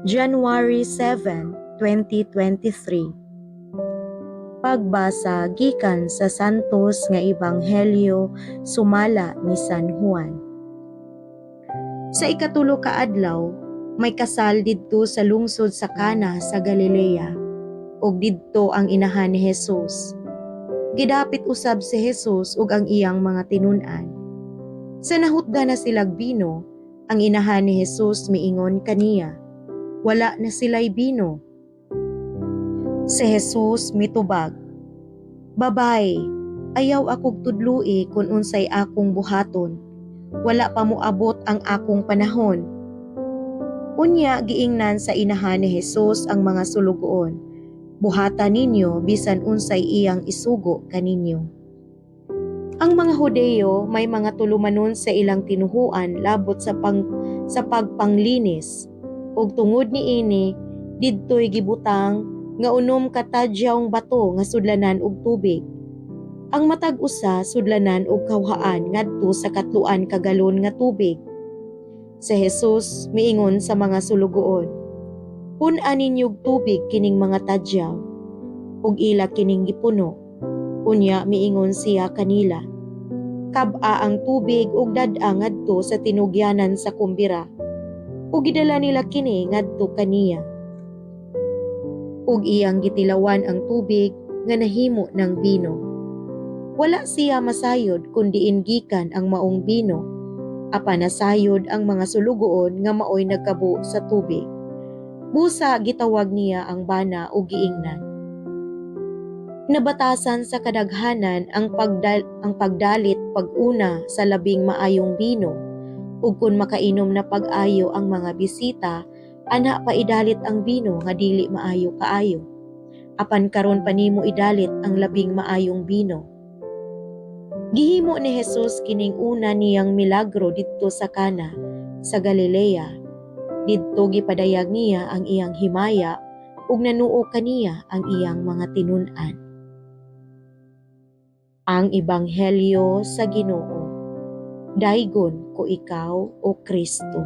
January 7, 2023. Pagbasa gikan sa Santos nga Ebanghelyo sumala ni San Juan. Sa ikatulo ka adlaw, may kasal didto sa lungsod sa Cana sa Galilea, ug didto ang inahan ni Jesus. Gidapit usab si Jesus ug ang iyang mga tinun-an. Sa nahutda na silag bino, ang inahan ni Jesus miingon kaniya, "Wala na sila'y bino." Si Jesus mitubag, "Babay, ayaw akog tudloi kung unsay akong buhaton. Wala pa moabot ang akong panahon." Unya giingnan sa inahan ni Jesus ang mga sulugoon, "Buhatan ninyo bisan unsay iyang isugo kaninyo." Ang mga Hudeo may mga tulumanon sa ilang tinuhuan labot sa pagpanglinis, ug tungod niini didtoy gibutang nga unom ka tadyawng bato nga sudlanan og tubig. Ang matag usa sudlanan og kawhaan ngadto sa katluan ka galon nga tubig. Si Jesus miingon sa mga sulugoon, "Pun-an ninyog tubig kining mga tadyaw." Ug ila kining gipuno. Unya miingon siya kanila, "Kab-a ang tubig ug dad-a ngadto sa tinugyanan sa kumbira." Ug gidala nila kini ngadto kaniya. Ug iyang gitilawan ang tubig nga nahimo ng bino. Wala siya masayod kundi gikan ang maong bino, apan nasayod ang mga sulugoon nga maoy nagkabo sa tubig. Busa gitawag niya ang bana ug giingnan. Nabatasan sa kadaghanan ang pagdalit pag-una sa labing maayong bino, ug kun makainom na pag-ayo ang mga bisita, ana pa idalit ang bino nga dili maayo kaayo. Apan karon pa nimo idalit ang labing maayong bino. Gihimo ni Jesus kining una niyang milagro didto sa Cana sa Galilea. Didto gipadayag niya ang iyang himaya ug nanuo kaniya ang iyang mga tinun-an. Ang Ebanghelyo sa Ginoo. Daygon ko ikaw, O Kristo.